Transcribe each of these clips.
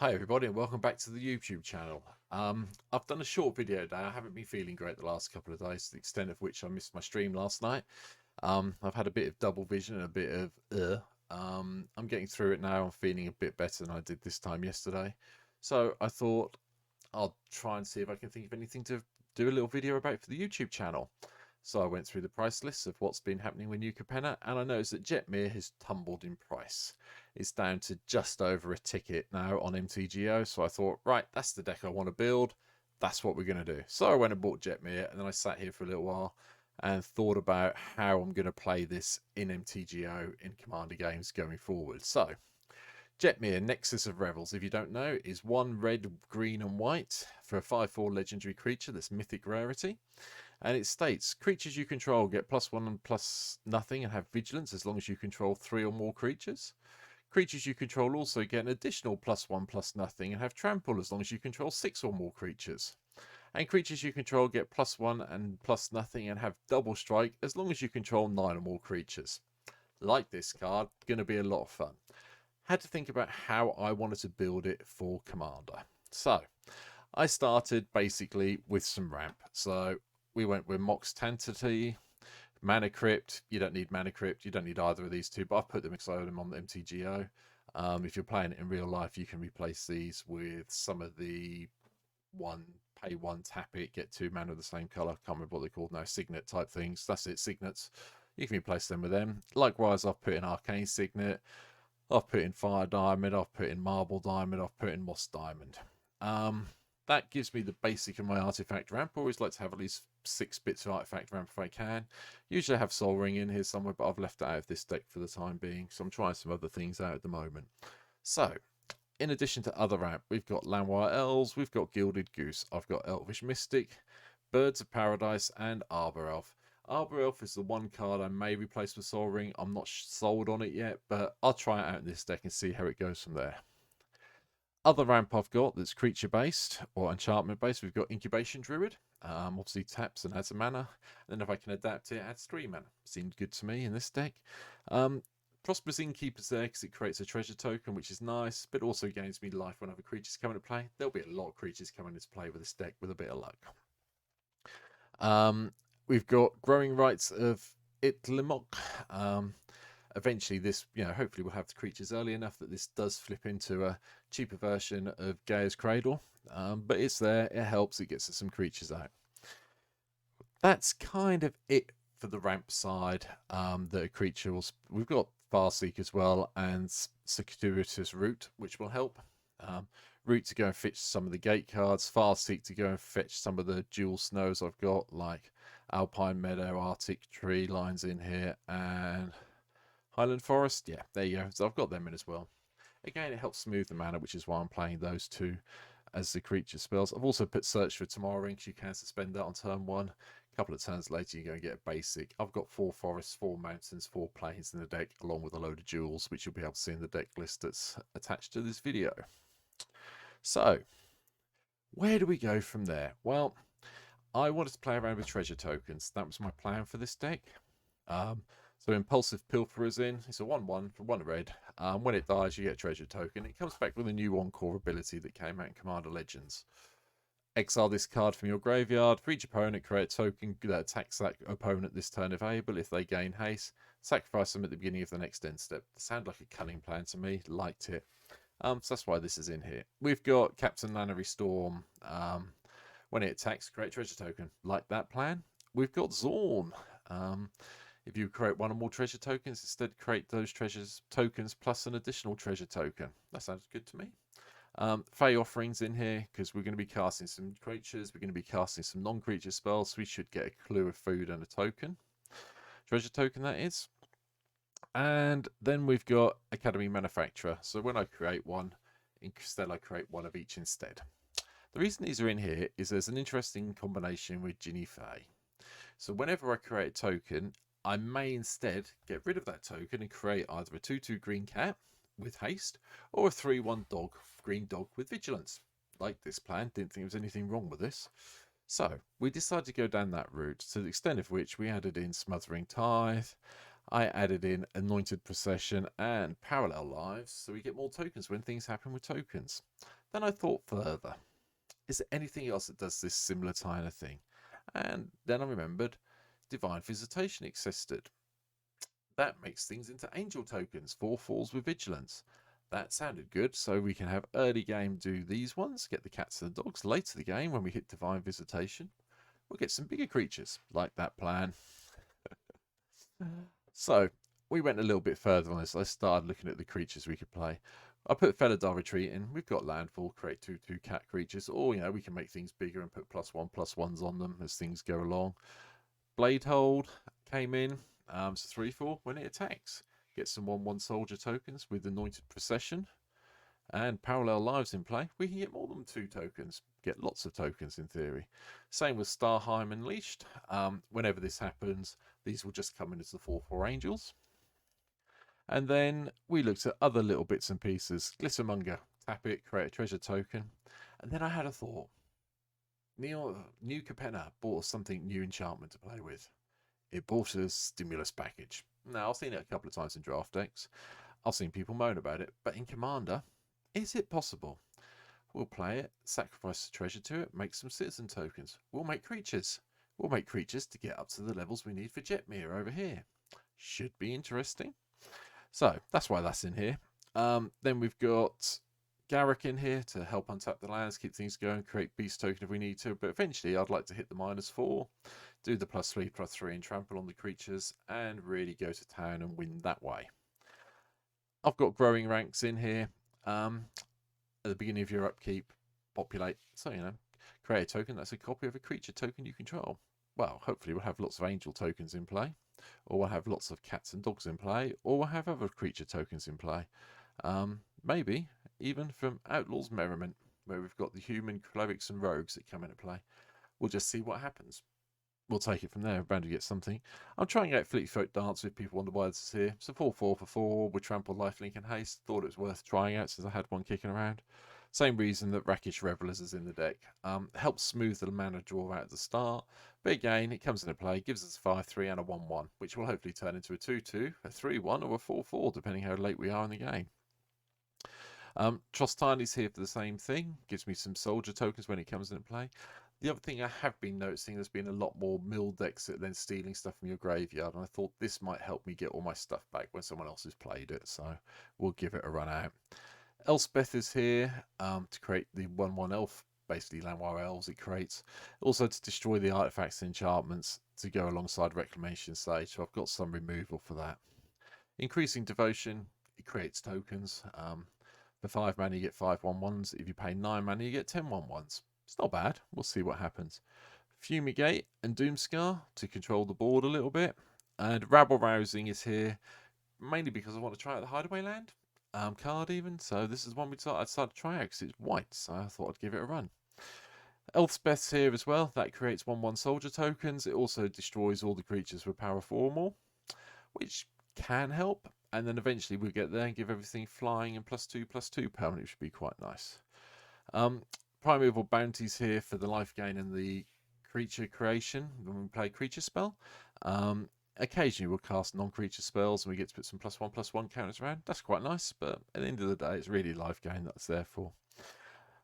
Hi everybody and welcome back to the YouTube channel. I've done a short video today. I haven't been feeling great the last couple of days, to the extent of which I missed my stream last night. I've had a bit of double vision and a bit of I'm getting through it now. I'm feeling a bit better than I did this time yesterday. So I thought I'll try and see if I can think of anything to do a little video about for the YouTube channel. So I went through the price lists of what's been happening with New Capenna, and I noticed that Jetmir has tumbled in price. It's down to just over a ticket now on MTGO. So I thought, right, that's the deck I want to build. That's what we're going to do. So I went and bought Jetmir, and then I sat here for a little while and thought about how I'm going to play this in MTGO in Commander games going forward. So Jetmir, Nexus of Revels, if you don't know, is 1 red, green, and white for a 5/4 legendary creature that's mythic rarity. And it states, creatures you control get +1 and +0 and have vigilance as long as you control 3 or more creatures. Creatures you control also get an additional +1 +0 and have trample as long as you control 6 or more creatures. And creatures you control get +1 and +0 and have double strike as long as you control 9 or more creatures. Like this card, going to be a lot of fun. Had to think about how I wanted to build it for Commander. So I started basically with some ramp. So we went with Mox Tantity, Mana Crypt. You don't need Mana Crypt. You don't need either of these two, but I've put them because I own them on the MTGO. If you're playing it in real life, you can replace these with some of the pay one, tap it, get 2 mana of the same color. Can't remember what they're called now. Signet type things. That's it, signets. You can replace them with them. Likewise, I've put in Arcane Signet. I've put in Fire Diamond. I've put in Marble Diamond. I've put in Moss Diamond. That gives me the basic of my artifact ramp. I always like to have at least 6 bits of artifact ramp if I can. Usually I have Soul Ring in here somewhere, but I've left it out of this deck for the time being, so I'm trying some other things out at the moment. So, in addition to other ramp, we've got Lannery Elves, we've got Gilded Goose, I've got Elvish Mystic, Birds of Paradise, and Arbor Elf. Arbor Elf is the one card I may replace with Soul Ring. I'm not sold on it yet, but I'll try it out in this deck and see how it goes from there. Other ramp I've got that's creature based or enchantment based, we've got Incubation Druid. Obviously taps and adds a mana. And then if I can adapt it, adds 3 mana. Seemed good to me in this deck. Prosperous Innkeeper's there because it creates a treasure token, which is nice, but also gains me life when other creatures come into play. There'll be a lot of creatures coming into play with this deck with a bit of luck. We've got Growing Rights of Itlimok. Eventually this, hopefully we'll have the creatures early enough that this does flip into a cheaper version of Gaia's Cradle. But it's there, it helps, it gets us some creatures out. That's kind of it for the ramp side. That a creature will... We've got Farseek as well, and Circuitous Root, which will help. Root to go and fetch some of the gate cards, Farseek to go and fetch some of the dual snows I've got, like Alpine Meadow, Arctic Tree lines in here, and Highland Forest. Yeah, there you go. So I've got them in as well. Again, it helps smooth the mana, which is why I'm playing those two as the creature spells. I've also put Search for Tomorrow because you can suspend that on turn 1. A couple of turns later, you go and get a basic. I've got 4 forests, 4 mountains, 4 plains in the deck, along with a load of jewels, which you'll be able to see in the deck list that's attached to this video. So, where do we go from there? Well, I wanted to play around with treasure tokens. That was my plan for this deck. So Impulsive Pilferer's in. It's a 1/1 for 1 red. When it dies, you get a treasure token. It comes back with a new Encore ability that came out in Commander Legends. Exile this card from your graveyard. For each opponent, create a token that attacks that opponent this turn available. If they gain haste, sacrifice them at the beginning of the next end step. Sounds like a cunning plan to me. Liked it. So that's why this is in here. We've got Captain Lannery Storm. When it attacks, create treasure token. Like that plan. We've got Zorn. If you create 1 or more treasure tokens, instead create those treasures tokens plus an additional treasure token. That sounds good to me. Fey Offerings in here because we're going to be casting some creatures. We're going to be casting some non-creature spells. So we should get a clue of food and a token. Treasure token, that is. And then we've got Academy Manufacturer. So when I create one, instead I create 1 of each instead. The reason these are in here is there's an interesting combination with Ginny Fey. So whenever I create a token, I may instead get rid of that token and create either a 2/2 green cat with haste or a 3/1 green dog with vigilance. Like this plan, didn't think there was anything wrong with this. So we decided to go down that route, to the extent of which we added in Smothering Tithe. I added in Anointed Procession and Parallel Lives, so we get more tokens when things happen with tokens. Then I thought further, is there anything else that does this similar kind of thing? And then I remembered Divine Visitation existed. That makes things into angel tokens, 4/4s with vigilance. That sounded good, so we can have early game do these ones, get the cats and the dogs. Later the game, when we hit Divine Visitation, we'll get some bigger creatures. Like that plan. So, we went a little bit further on this. I started looking at the creatures we could play. I put Felidar Retreat in. We've got Landfall, create 2/2 cat creatures. Or, we can make things bigger and put +1/+1s on them as things go along. Blade Hold came in. It's 3/4 when it attacks. Get some 1/1 soldier tokens with Anointed Procession and Parallel Lives in play. We can get more than 2 tokens. Get lots of tokens in theory. Same with Starheim Unleashed. Whenever this happens, these will just come in as the 4/4 angels. And then we looked at other little bits and pieces. Glittermonger, tap it, create a treasure token. And then I had a thought. New Capenna bought us something new enchantment to play with. It bought us Stimulus Package. Now, I've seen it a couple of times in draft decks. I've seen people moan about it. But in Commander, is it possible? We'll play it, sacrifice the treasure to it, make some citizen tokens. We'll make creatures. We'll make creatures to get up to the levels we need for Jetmir over here. Should be interesting. So, that's why that's in here. Then we've got Garrick in here to help untap the lands, keep things going, create beast token if we need to. But eventually, I'd like to hit the -4, do the +3/+3 and trample on the creatures, and really go to town and win that way. I've got growing ranks in here. At the beginning of your upkeep, populate. So, create a token that's a copy of a creature token you control. Well, hopefully we'll have lots of angel tokens in play, or we'll have lots of cats and dogs in play, or we'll have other creature tokens in play. Maybe even from Outlaw's Merriment, where we've got the human clerics and rogues that come into play. We'll just see what happens. We'll take it from there. We're bound to get something. I'm trying out Fleet Folk Dance if people wonder why this is here. It's a 4/4 for 4 with Trample, Lifelink and Haste. Thought it was worth trying out since I had one kicking around. Same reason that Rakish Revels is in the deck. Helps smooth the mana draw out at the start. But again, it comes into play, gives us a 5/3 and a 1/1, which will hopefully turn into a 2/2, a 3/1 or a 4/4, depending how late we are in the game. Trostani's here for the same thing. Gives me some soldier tokens when it comes into play. The other thing I have been noticing, there's been a lot more mill decks that then stealing stuff from your graveyard, and I thought this might help me get all my stuff back when someone else has played it, so we'll give it a run out. Elspeth is here to create the 1/1 elf, basically Llanowar elves it creates. Also to destroy the artifacts and enchantments to go alongside Reclamation Sage, so I've got some removal for that. Increasing Devotion, it creates tokens. For 5 mana you get 5 1/1s. If you pay 9 mana you get 10 1/1s. It's not bad. We'll see what happens. Fumigate and Doomscar to control the board a little bit. And Rabble Rousing is here mainly because I want to try out the Hideaway Land card even. So this is one I decided to try out because it's white. So I thought I'd give it a run. Elspeth's here as well. That creates 1/1 soldier tokens. It also destroys all the creatures with power 4 or more, which can help. And then eventually we'll get there and give everything flying and +2/+2 permanent, which should be quite nice. Primeval Bounties here for the life gain and the creature creation when we play creature spell. Occasionally we'll cast non-creature spells and we get to put some +1/+1 counters around. That's quite nice, but at the end of the day, it's really life gain that's there for.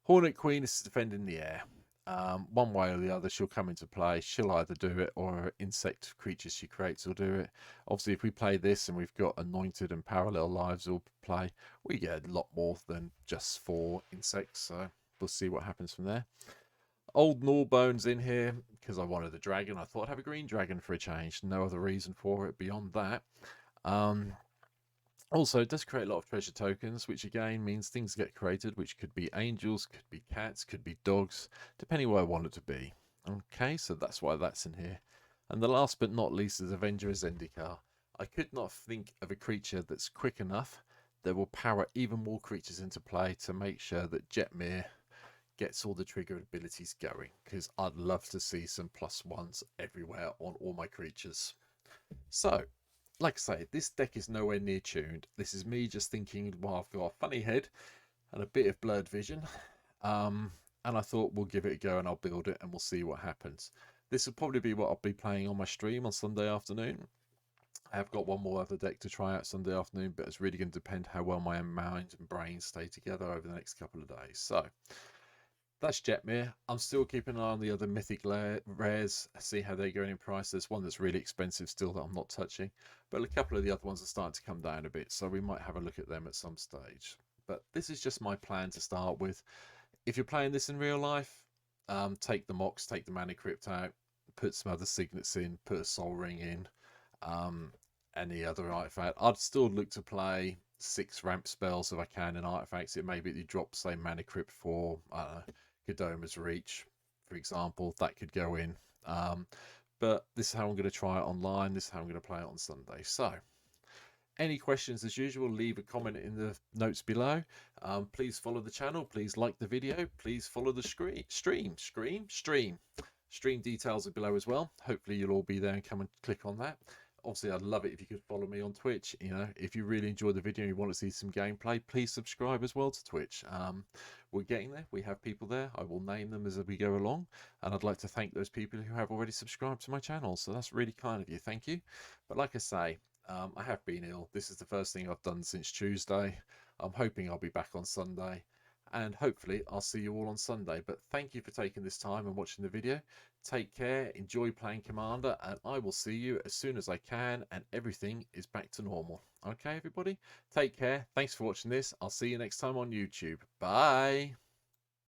Hornet Queen is to defend in the air. One way or the other, she'll come into play. She'll either do it or insect creatures she creates will do it. Obviously, if we play this and we've got Anointed and Parallel Lives all play, we get a lot more than just 4 insects. So we'll see what happens from there. Old Gnawbone's in here because I wanted a dragon. I thought I'd have a green dragon for a change. No other reason for it beyond that. Also, it does create a lot of treasure tokens, which again means things get created, which could be angels, could be cats, could be dogs, depending where I want it to be. Okay, so that's why that's in here. And the last but not least is Avenger Zendikar. I could not think of a creature that's quick enough that will power even more creatures into play to make sure that Jetmir gets all the trigger abilities going, because I'd love to see some +1s everywhere on all my creatures. So, like I say, this deck is nowhere near tuned. This is me just thinking, well, I've got a funny head and a bit of blurred vision. And I thought we'll give it a go and I'll build it and we'll see what happens. This will probably be what I'll be playing on my stream on Sunday afternoon. I have got one more other deck to try out Sunday afternoon, but it's really going to depend how well my mind and brain stay together over the next couple of days. So that's Jetmir. I'm still keeping an eye on the other mythic rares, see how they're going in price. There's one that's really expensive still that I'm not touching, but a couple of the other ones are starting to come down a bit, so we might have a look at them at some stage. But this is just my plan to start with. If you're playing this in real life, take the Mox, take the Mana Crypt out, put some other signets in, put a Soul Ring in, any other artifact. I'd still look to play 6 ramp spells if I can in artifacts. It may be that you drop, say, Mana Crypt for, I don't know, Kodoma's Reach, for example. That could go in. But this is how I'm going to try it online. This is how I'm going to play it on Sunday. So, any questions, as usual, leave a comment in the notes below. Please follow the channel. Please like the video. Please follow the stream. Stream details are below as well. Hopefully you'll all be there and come and click on that. Obviously, I'd love it if you could follow me on Twitch. You know, if you really enjoy the video and you want to see some gameplay, please subscribe as well to Twitch. We're getting there. We have people there. I will name them as we go along. And I'd like to thank those people who have already subscribed to my channel. So that's really kind of you. Thank you. But like I say, I have been ill. This is the first thing I've done since Tuesday. I'm hoping I'll be back on Sunday. And hopefully I'll see you all on Sunday. But thank you for taking this time and watching the video. Take care, enjoy playing Commander, and I will see you as soon as I can and everything is back to normal. Okay, everybody? Take care. Thanks for watching this. I'll see you next time on YouTube. Bye.